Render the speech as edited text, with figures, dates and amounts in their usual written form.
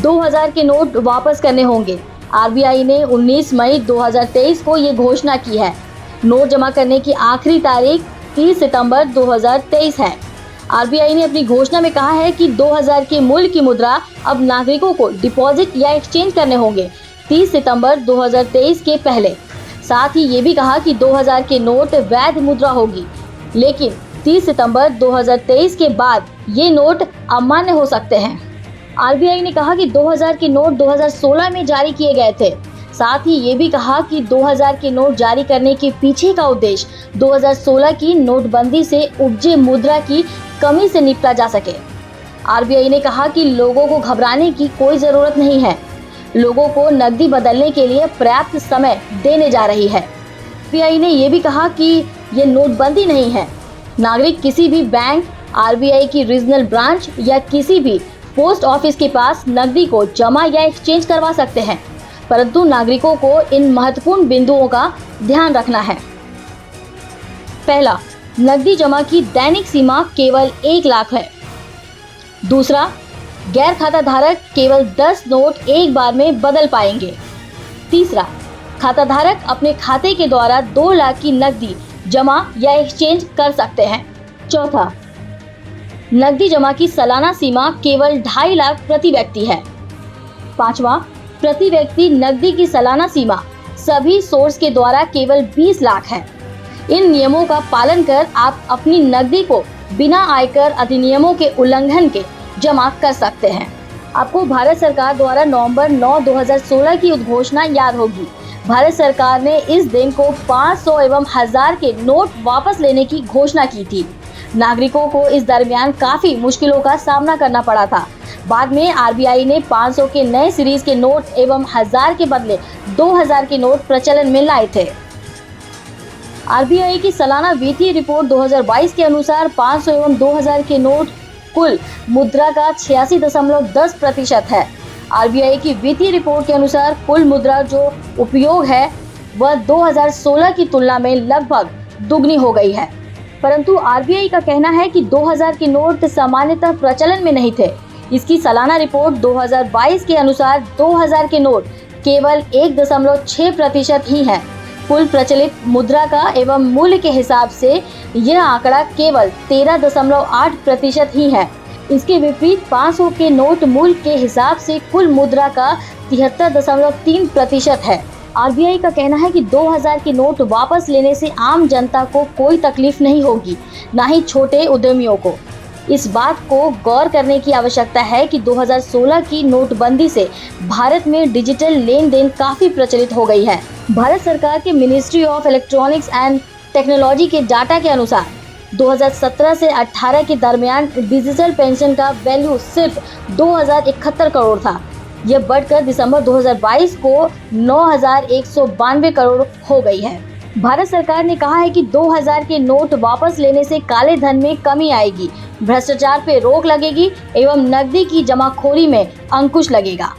2000 के नोट वापस करने होंगे। आरबीआई ने 19 मई 2023 को ये घोषणा की है। नोट जमा करने की आखिरी तारीख 30 सितंबर 2023 है। आरबीआई ने अपनी घोषणा में कहा है कि 2000 के मूल्य की मुद्रा अब नागरिकों को डिपॉजिट या एक्सचेंज करने होंगे 30 सितंबर 2023 के पहले। साथ ही ये भी कहा कि 2000 के नोट वैध मुद्रा होगी, लेकिन 30 सितंबर 2023 के बाद ये नोट अमान्य हो सकते हैं। आरबीआई ने कहा कि 2000 के नोट 2016 में जारी किए गए थे। साथ ही ये भी कहा कि 2000 के नोट जारी करने के पीछे का उद्देश्य 2016 की नोटबंदी से उपजे मुद्रा की कमी से निपटा जा सके। आरबीआई ने कहा कि लोगों को घबराने की कोई जरूरत नहीं है, लोगों को नकदी बदलने के लिए पर्याप्त समय देने जा रही है। आरबीआई ने ये भी कहा कि ये नोटबंदी नहीं है। नागरिक किसी भी बैंक, आरबीआई की रीजनल ब्रांच या किसी भी पोस्ट ऑफिस के पास नकदी को जमा या एक्सचेंज करवा सकते हैं, परंतु नागरिकों को इन महत्वपूर्ण बिंदुओं का ध्यान रखना है। पहला, नकदी जमा की दैनिक सीमा केवल 1 लाख है। दूसरा, गैर खाता धारक केवल 10 नोट एक बार में बदल पाएंगे। तीसरा, खाता धारक अपने खाते के द्वारा 2 लाख की नकदी जमा या एक्सचेंज कर सकते हैं। चौथा, नकदी जमा की सालाना सीमा केवल 2.5 लाख प्रति व्यक्ति है। पांचवा, प्रति व्यक्ति नकदी की सालाना सीमा सभी सोर्स के द्वारा केवल 20 लाख है। इन नियमों का पालन कर आप अपनी नकदी को बिना आयकर अधिनियमों के उल्लंघन के जमा कर सकते हैं। आपको भारत सरकार द्वारा नवंबर 9, 2016 की उद्घोषणा याद होगी। भारत सरकार ने इस दिन को 500 एवं 1000 के नोट वापस लेने की घोषणा की थी। नागरिकों को इस दरमियान काफी मुश्किलों का सामना करना पड़ा था। बाद में आरबीआई ने 500 के नए सीरीज के नोट एवं 1000 के बदले 2000 के नोट प्रचलन में लाए थे। आरबीआई की सालाना वित्तीय रिपोर्ट 2022 के अनुसार 500 एवं 2000 के नोट कुल मुद्रा का 86.10% है। आरबीआई की वित्तीय रिपोर्ट के अनुसार कुल मुद्रा जो उपयोग है वह 2016 की तुलना में लगभग दुगनी हो गई है। परंतु आरबीआई का कहना है कि 2000 के नोट सामान्यतः प्रचलन में नहीं थे। इसकी सालाना रिपोर्ट 2022 के अनुसार 2000 के नोट केवल 1.6% ही है। कुल प्रचलित मुद्रा का एवं मूल्य के हिसाब से यह आंकड़ा केवल 13.8% ही है। इसके विपरीत 500 के नोट मूल्य के हिसाब से कुल मुद्रा का 73.3% है। आरबीआई का कहना है कि 2000 के नोट वापस लेने से आम जनता को कोई तकलीफ नहीं होगी, न ही छोटे उद्यमियों को। इस बात को गौर करने की आवश्यकता है कि 2016 की नोटबंदी से भारत में डिजिटल लेन देन काफी प्रचलित हो गई है। भारत सरकार के ministry of electronics and technology के डाटा के अनुसार 2017 से 18 के दरमियान डिजिटल पेंशन का वैल्यू सिर्फ 2071 करोड़ था। यह बढ़कर दिसंबर 2022 को 9192 करोड़ हो गई है। भारत सरकार ने कहा है कि 2000 के नोट वापस लेने से काले धन में कमी आएगी, भ्रष्टाचार पे रोक लगेगी एवं नकदी की जमाखोरी में अंकुश लगेगा।